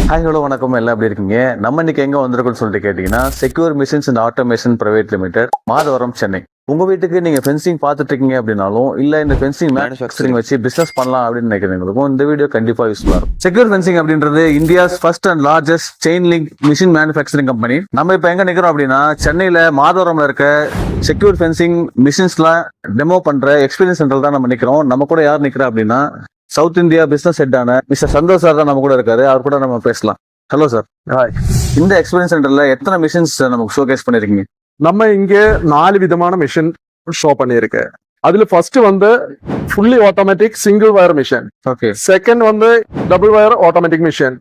Hi hello வணக்கம், எல்லாம் எப்படி இருக்கீங்க? நம்ம இன்னைக்கு எங்க வந்திருக்கோம்னு சொல்லிட்டு கேட்டீங்கன்னா, secure machines and automation private limited, Madhavaram, Chennai. உங்க வீட்டுக்கு நீங்க ஃபென்சிங் பார்த்துட்டு இருக்கீங்க அப்படின்னாலும், இல்ல இந்த ஃபென்சிங் மேனுஃபேக்சரிங் வச்சு பிசினஸ் பண்ணலாம் அப்படின்னு நினைக்கிறவங்களுக்கும் இந்த வீடியோ கண்டிப்பா யூஸ்ஃபுல்லா இருக்கும். செக்யூர் ஃபென்சிங் அப்படின்றது India's first and largest chain link machine manufacturing company. நம்ம இப்ப எங்க நிக்கிறோம் அப்படின்னா, சென்னையில மாதவரம்ல இருக்க செக்யூர் ஃபென்சிங் மிஷின்ஸ்லாம் டெமோ பண்ற எக்ஸ்பீரியன்ஸ் சென்டர் தான் நம்ம நிக்கிறோம். நம்ம கூட யார் நிக்கிறா அப்படின்னா, சவுத் இந்தியா பிசினஸ் ஹெட்டான மிஸ்டர் சந்தோஷ் சார் தான் நம்ம கூட இருக்காரு. அவர் கூட நம்ம பேசலாம். Hello sir. ஹாய். இந்த எக்ஸ்பீரியன்ஸ் சென்டர்ல எத்தனை மிஷின்ஸ் நமக்கு ஷோகேஸ் பண்ணிருக்கீங்க? நம்ம இங்க 4 விதமான மிஷின் ஷோ பண்ணிருக்கு. அதுல ஃபர்ஸ்ட் வந்து fully automatic single wire machine. Okay. Second வந்து double wire automatic machine.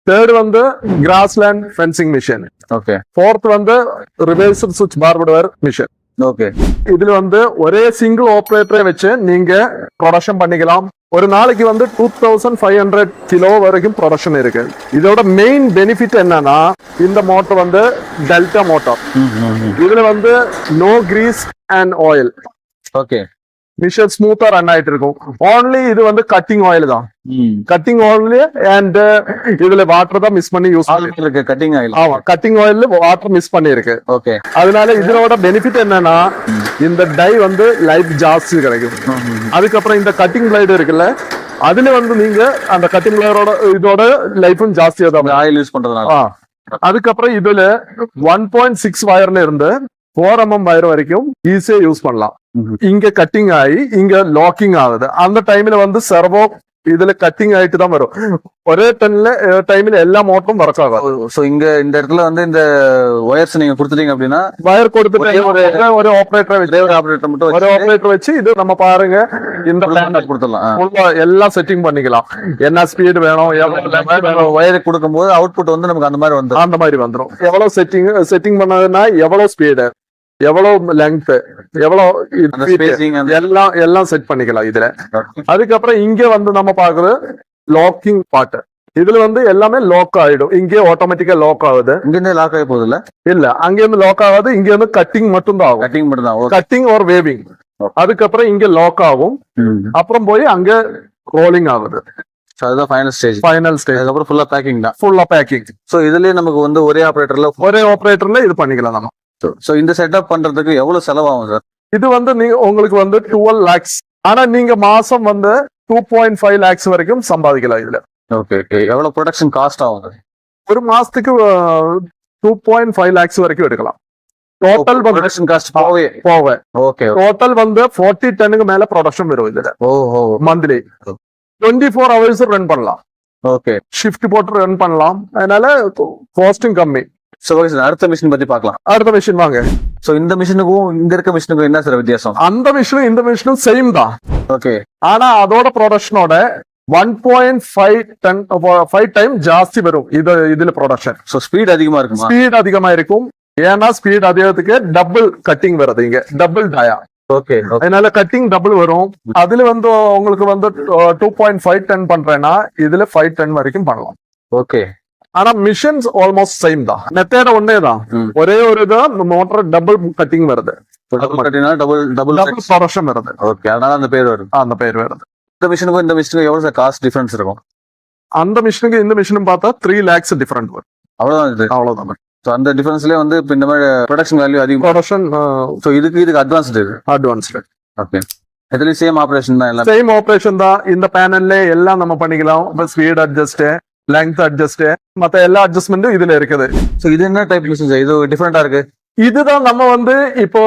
Third வந்து grassland fencing machine. Okay. Fourth வந்து ரிவர்சல் சுவிட்ச் பார்பர்ட் வயர் மிஷின். ஓகே. இதுல வந்து ஒரே சிங்கிள் ஆப்ரேட்டரை வச்சு நீங்க ப்ரொடக்ஷன் பண்ணிக்கலாம். ஒரு நாளைக்கு வந்து 2500 கிலோ வரைக்கும் ப்ரொடக்ஷன் இருக்கு. இதோட மெயின் பெனிஃபிட் என்னன்னா, இந்த மோட்டர் வந்து டெல்டா மோட்டார். இதுல வந்து no grease and oil. Okay. Machine ஸ்மூத்தா ரன் ஆயிட்டு இருக்கும். ஓன்லி இது வந்து கட்டிங் ஆயில் தான். கட்டிங் ஆயில் அண்ட் இதுல வாட்டர் தான் மிஸ் பண்ணி யூஸ் பண்ணிருக்கு. Cutting oil. ஆமா, கட்டிங் ஆயில் வாட்டர் மிஸ் பண்ணிருக்கு. ஓகே. அதனால இதோட பெனிஃபிட் என்னன்னா, இந்த டை வந்து லைஃப் ஜாஸ்தி கிடைக்கும். அதுக்கப்புறம் இந்த கட்டிங் பிளேடு இருக்குல்ல, அதுல வந்து நீங்க அந்த கட்டிங் பிளேடோட இதோட லைஃபும் ஜாஸ்தியா தான் ஆயில் யூஸ் பண்றதுனால. அதுக்கப்புறம் இதுல 1.6 வயர்ல இருந்து 4 mm வயர் வரைக்கும் ஈஸியா யூஸ் பண்ணலாம். இங்க கட்டிங் ஆகி இங்க லாக்கிங் ஆகுது. அந்த டைம்ல வந்து சர்வோ இதுல கட்டிங் ஆயிட்டு தான் வரும். ஒரே டைம்ல எல்லா மோட்டரும் ஒர்க் ஆகாது. சோ இங்க இந்த இடத்துல வந்து இந்த ஒயர்ஸ் நீங்க கொடுத்துட்டீங்க அப்படின்னா, வயர் கொடுத்துட்டு ஒரு ஆபரேட்டர் வச்சு ஆபரேட்டர் மட்டும் ஒரு ஆபரேட்டர் வச்சு இது நம்ம பாருங்க இந்த பிளான் கொடுத்துடலாம். எல்லாம் செட்டிங் பண்ணிக்கலாம். என்ன ஸ்பீடு வேணும், ஒயர் கொடுக்கும்போது அவுட்புட் வந்து நமக்கு அந்த மாதிரி வந்து அந்த மாதிரி வந்துடும். எவ்வளவு செட்டிங் பண்ணதுன்னா எவ்வளவு ஸ்பீடு, எவ்வளவு லெங்த், எவ்வளவு எல்லாம் செட் பண்ணிக்கலாம் இதுல. அதுக்கப்புறம் இங்க வந்து நம்ம பாக்குறது லாக்கிங் பார்ட். இதுல வந்து எல்லாமே லாக் ஆயிடும். இங்கே ஆட்டோமேட்டிக்கா லாக் ஆகுது. இங்க இருந்து லாக் ஆகி போகுது இல்ல அங்க இருந்து லாக் ஆகாது. இங்க இருந்து கட்டிங் மட்டும் தான் ஆகும். கட்டிங் மட்டும் தான். Cutting or waving. அதுக்கப்புறம் இங்க லாக் ஆகும். அப்புறம் போய் அங்க ரோலிங் ஆகுது. அதுதான் ஃபைனல் ஸ்டேஜ். அதுக்கப்புறம் ஃபுல்லா பேக்கிங் தான். ஃபுல்லா பேக்கிங். சோ இதுலயே நமக்கு வந்து ஒரே ஆபரேட்டர்ல இது பண்ணிக்கலாம் நம்ம. சோ இந்த செட்டப் பண்றதுக்கு எவ்வளவு செலவாகும் சார்? இது வந்து நீங்க உங்களுக்கு வந்து 12 lakhs. ஆனா நீங்க மாசம் வந்து 2.5 lakhs வரைக்கும் சம்பாதிக்கலாம் இதுல. ஓகே. எவ்வளவு ப்ரொடக்ஷன் காஸ்ட் ஆகும்? ஒரு மாசத்துக்கு 2.5 lakhs வரைக்கும் எடுக்கலாம். டோட்டல் ப்ரொடக்ஷன் காஸ்ட் போவே. ஓகே. டோட்டல் வந்து 40 டன்னுக்கு மேல ப்ரொடக்ஷன் வரும் இதுல. ஓஹோ. மந்த்லி 24 hours ரன் பண்ணலாம். ஓகே. ஷிஃப்ட் போட்டு ரன் பண்ணலாம். அதனால காஸ்டும் கம்மி. சோ அடுத்த மிஷின் பத்தி பார்க்கலாம். அடுத்த மிஷின் வாங்க. சோ இந்த மிஷினுக்கும் இங்க இருக்க மிஷினுக்கும் என்ன சார் வித்தியாசம்? அந்த மிஷினும் இந்த மிஷினும் சேம் தான். ஓகே. ஆனா அதோட ப்ரொடக்ஷனோட 1.5 டைம் ஜாஸ்தி வரும் இதுல ப்ரொடக்ஷன். சோ ஸ்பீட் அதிகமா இருக்கும். ஸ்பீட் அதிகமா இருக்கும். ஏன்னா ஸ்பீட் அதிகத்துக்கு டபுள் கட்டிங் வருது. இங்க டபுள் டயா. ஓகே. அதனால கட்டிங் டபுள் வரும். அதுல வந்து உங்களுக்கு வந்து 2.5 டன் பண்றேன்னா இதுல 5 டன் வரைக்கும் பண்ணலாம். ஓகே. ஆனா மிஷின்ஸ் ஆல்மோஸ்ட் சேம் தான். மெத்தேட ஒன்னே தான். ஒரே ஒரு தான் மோட்டர் டபுள் கட்டிங் வருது. டபுள் ப்ரொடக்ஷன் வருது. ஓகே. அதனால அந்த பேர் வருது. அந்த பேர் வருது. இந்த மிஷினுக்கும் இந்த மிஷினுக்கும் எவ்வளவு காஸ்ட் டிஃபரன்ஸ் இருக்கும்? அந்த மிஷினுக்கு இந்த மிஷினும் பார்த்தா 3 lakhs டிஃபரெண்ட் வரும். அவ்வளவுதான். சோ அந்த டிஃபரன்ஸ்லயே வந்து இந்த மாதிரி ப்ரொடக்ஷன் வேல்யூ அதிகம். ப்ரொடக்ஷன் சோ இதுக்கு அட்வான்ஸ்டு. ஓகே. இதுல சேம் ஆபரேஷன் தான். எல்லாம் சேம் ஆபரேஷன் தான். இந்த பேனல்ல எல்லாம் நம்ம பண்ணிக்கலாம். ஸ்பீட் அட்ஜஸ்ட், லெங்த் அட்ஜஸ்ட், மத்த எல்லா அட்ஜஸ்ட்மெண்ட்டும் இதுல இருக்குது. சோ இது என்ன டைப் மிஷின்? இது டிஃபரெண்டா இருக்கு. இதுதான் நம்ம வந்து இப்போ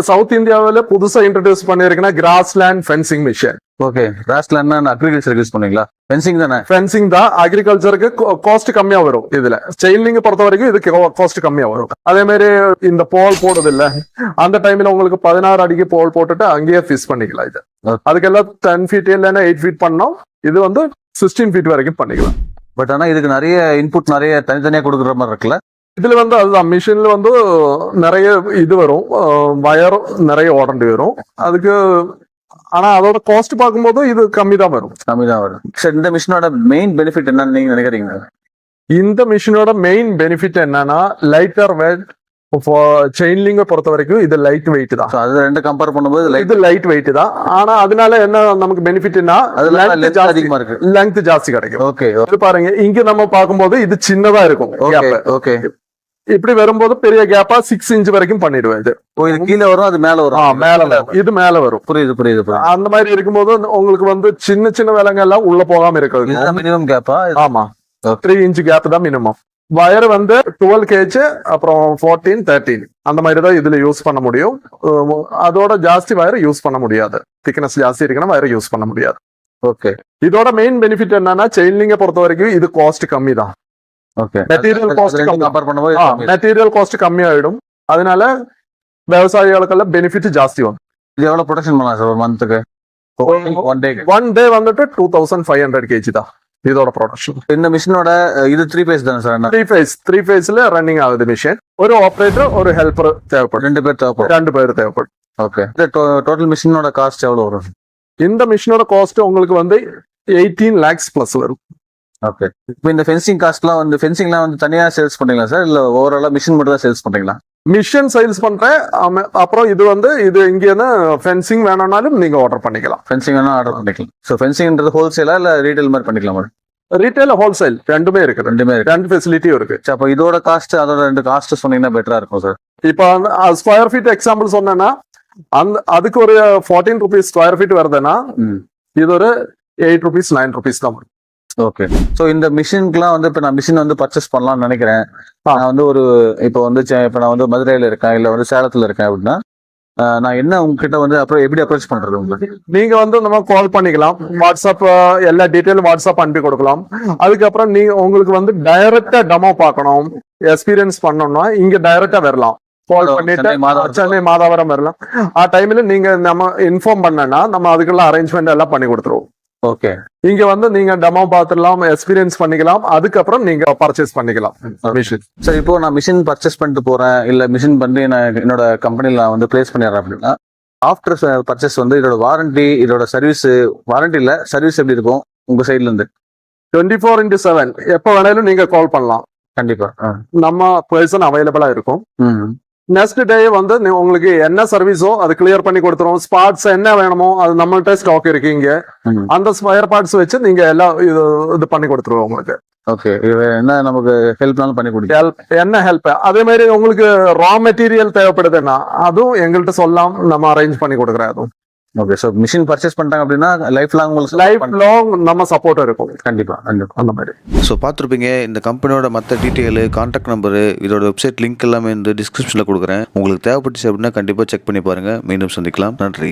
சவுத் இந்தியாவில புதுசா இன்ட்ரோடியூஸ் பண்ணிருக்கேன்னா கிராஸ்லேண்ட் ஃபென்சிங் மிஷின். ஓகே. கிராஸ்லேண்ட்னா அக்ரிகல்ச்சர் யூஸ் பண்ணுவீங்களா? ஃபென்சிங் தானே? ஃபென்சிங் தான். அக்ரிகல்ச்சருக்கு காஸ்ட் கம்மியா வரும். இதுல செயின்லிங் பொறுத்த வரைக்கும் இதுக்கு காஸ்ட் கம்மியா வரும். அதே மாதிரி இந்த போல் போடுது இல்ல, அந்த டைம்ல உங்களுக்கு 16 அடிக்கு போல் போட்டுட்டு அங்கேயே ஃபிக்ஸ் பண்ணிக்கலாம். இது அதுக்கெல்லாம் 10 feet இல்லைன்னா 8 feet பண்ணோம். இது வந்து 16 feet வரைக்கும் பண்ணிக்கலாம். பட் ஆனா இதுக்கு நிறைய இன்புட் நிறைய தனித்தனியா கொடுக்குற மாதிரி இருக்குல்ல? இதுல வந்து அதுதான் மிஷின்ல வந்து நிறைய இது வரும். வயர் நிறைய ஓடண்டி வரும் அதுக்கு. ஆனா அதோட காஸ்ட் பார்க்கும்போது இது கம்மி தான் வரும். இந்த மிஷினோட மெயின் பெனிஃபிட் என்னன்னு நீங்க நினைக்கிறீங்க? இந்த மிஷினோட மெயின் பெனிஃபிட் என்னன்னா, லைட்டர் வெயிட், செயின் லிங்கை பொறுத்த வரைக்கும் இது லைட் வெயிட் தான். So, அது ரெண்டு கம்பேர் பண்ணும்போது இது லைட் வெயிட் தான். ஆனா அதனால என்ன நமக்கு பெனிஃபிட்னா அதுல length length ஜாஸ்தி அதிகமா இருக்கு. லெங்த் ஜாஸ்தி கிடைக்கும். ஓகே இது பாருங்க, இங்க நம்ம பார்க்கும்போது இது சின்னதா இருக்கும் ஓகே gap. ஓகே. இப்படி வரும்போது பெரிய கேப்பா 6 இன்ச் வரைக்கும் பண்ணிடுவேன். இது ஓ, இது கீழே வரும், அது மேல வரும். மேல வரும், இது மேல வரும். புரியுது புரியுது புரியுது. அந்த மாதிரி இருக்கும்போது உங்களுக்கு வந்து சின்ன சின்ன விலங்கு எல்லாம் உள்ள போகாம இருக்கிறது. இதுதான் மினிமம் கேப்பா? ஆமா, Okay. 3 இன்ச் கேப் தான் மினிமம். வயர் வந்து 12 kg, அப்புறம் 14, 13 அந்த மாதிரி தான் இதுல யூஸ் பண்ண முடியும். அதோட ஜாஸ்தி வயர் யூஸ் பண்ண முடியாது. திக்னஸ் ஜாஸ்தி இருக்குன்னா வயர் யூஸ் பண்ண முடியாது. ஓகே. இதோட மெயின் பெனிஃபிட் என்னன்னா செயின் லிங்கை பொறுத்த வரைக்கும் இது காஸ்ட் கம்மி தான். ஓகே. மெட்டீரியல் காஸ்ட் கம்பேர் பண்ணும்போது மெட்டீரியல் காஸ்ட் கம்மியாயிடும். அதனால விவசாயிகளுக்கெல்லாம் பெனிஃபிட் ஜாஸ்தி வரும். இது எவ்வளவு ப்ரொடக்ஷன் பண்ணலாம் சார் ஒரு மந்த்துக்கு? ஒன் டே ஒன் டே வந்துட்டு 2500 kg தான் இதோட ப்ரொடக்ஷன். இந்த மிஷினோட இது 3 phase தானே சார்? 3 phase ரன்னிங் ஆகுது மிஷின். ஒரு ஆபரேட்டர், ஒரு ஹெல்ப்பர் தேவைப்படும். 2 பேர் தேவைப்படும். 2 பேர் தேவைப்படும். ஓகே. இந்த டோட்டல் மிஷினோட காஸ்ட் எவ்வளவு வரும்? இந்த மிஷினோட காஸ்ட் உங்களுக்கு வந்து 18 lakhs பிளஸ் வரும். ஓகே. இப்போ இந்த ஃபென்சிங் காஸ்ட்லாம் வந்து ஃபென்சிங்லாம் வந்து தனியா சேல்ஸ் பண்றீங்களா சார், இல்ல ஓவராலா மிஷின் மட்டும் தான் சேல்ஸ் பண்றீங்களா? மிஷின் சேல்ஸ் பண்றேன். அப்புறம் இது இங்க இருந்து ஃபென்சிங் வேணும்னாலும் நீங்க ஆர்டர் பண்ணிக்கலாம். ஃபென்சிங் வேணா ஆர்டர் பண்ணிக்கலாம். ஸோ ஃபென்சிங்ன்றது ஹோல்சேலா இல்ல ரீட்டைல் மாதிரி பண்ணிக்கலாமா? ரீட்டைல், ஹோல்சேல் ரெண்டுமே இருக்கு. ரெண்டுமே இருக்கு. 2 ஃபெசிலிட்டியும் இருக்கு. சரி, அப்போ இதோட காஸ்ட் அதோட ரெண்டு காஸ்ட் சொன்னீங்கன்னா பெட்டரா இருக்கும் சார். இப்போ ஸ்கொயர் ஃபீட் எக்ஸாம்பிள் சொன்னேன்னா அதுக்கு ஒரு 14 rupees ஸ்கொயர் ஃபீட் வருதுன்னா இது ஒரு 8 rupees 9 rupees தான் வரும். ஓகே. ஸோ இந்த மிஷின்க்குலாம் வந்து இப்போ நான் மிஷின் வந்து பர்ச்சேஸ் பண்ணலாம்னு நினைக்கிறேன். நான் வந்து இப்போ வந்து இப்போ நான் வந்து மதுரையில இருக்கேன், இல்லை வந்து சேலத்துல இருக்கேன் அப்படின்னா நான் என்ன உங்ககிட்ட வந்து அப்புறம் எப்படி அப்ரோச் பண்றது உங்களுக்கு? நீங்க வந்து நம்ம கால் பண்ணிக்கலாம். வாட்ஸ்அப் எல்லா டீட்டெயிலும் வாட்ஸ்அப் அனுப்பி கொடுக்கலாம். அதுக்கப்புறம் உங்களுக்கு வந்து டைரக்டா டெமோ பார்க்கணும், எக்ஸ்பீரியன்ஸ் பண்ணணும்னா இங்க டைரக்டா வரலாம். கால் பண்ணிட்டு சென்னை மாதாவரம் வரலாம். ஆ டைம்ல நீங்க நம்ம இன்ஃபார்ம் பண்ணனா நம்ம அதுக்கெல்லாம் அரேஞ்ச்மெண்ட் எல்லாம் பண்ணி கொடுத்துருவோம். ஓகே. இங்க வந்து நீங்க டெமோ பார்த்துடலாம், எக்ஸ்பீரியன்ஸ் பண்ணிக்கலாம். அதுக்கப்புறம் நீங்க பர்ச்சேஸ் பண்ணிக்கலாம் மிஷின். சார், இப்போ நான் மிஷின் பர்ச்சேஸ் பண்ணிட்டு போறேன், இல்ல மிஷின் பண்ணி நான் என்னோட கம்பெனில நான் வந்து பிளேஸ் பண்ணிடுறேன் அப்படின்னா ஆஃப்டர் பர்ச்சேஸ் வந்து இதோட வாரண்டி, இதோட சர்வீஸ், வாரண்டி இல்ல சர்வீஸ் எப்படி இருக்கும் உங்க சைட்ல இருந்து? 24/7 எப்ப வேணாலும் நீங்க கால் பண்ணலாம். கண்டிப்பா நம்ம பர்சன் அவைலபிளா இருக்கும். நெக்ஸ்ட் டே வந்து உங்களுக்கு என்ன சர்வீஸோ அது கிளியர் பண்ணி கொடுத்துரும். ஸ்பாட்ஸ் என்ன வேணுமோ அது நம்மள்ட்ட ஸ்டாக் இருக்கு இங்க. அந்த ஸ்பேர் பார்ட்ஸ் வச்சு நீங்க எல்லாம் இது பண்ணி கொடுத்துருவோம் உங்களுக்கு. ஓகே. என்ன நமக்கு ஹெல்ப்னாலும் பண்ணி கொடுங்க. என்ன ஹெல்ப், அதே மாதிரி உங்களுக்கு ரா மெட்டீரியல் தேவைப்படுதுன்னா அதுவும் எங்கள்கிட்ட சொல்லலாம், நம்ம அரேஞ்ச் பண்ணி கொடுக்குறேன் அதுவும். ஓகே. ஸோ மிஷின் பர்ச்சேஸ் பண்ணிட்டாங்க அப்படின்னா லைஃப் லாங் நம்ம சப்போர்ட் இருக்கும். கண்டிப்பா அந்த மாதிரி. ஸோ பார்த்துருப்பீங்க. இந்த கம்பெனியோட மற்ற டீட்டெயிலு, கான்டாக்ட் நம்பரு, இதோட வெப்சைட் லிங்க் எல்லாமே இந்த டிஸ்கிரிப்ஷனில் கொடுக்குறேன். உங்களுக்கு தேவைப்பட்டுச்சு அப்படின்னா கண்டிப்பாக செக் பண்ணி பாருங்கள். மீண்டும் சந்திக்கலாம். நன்றி.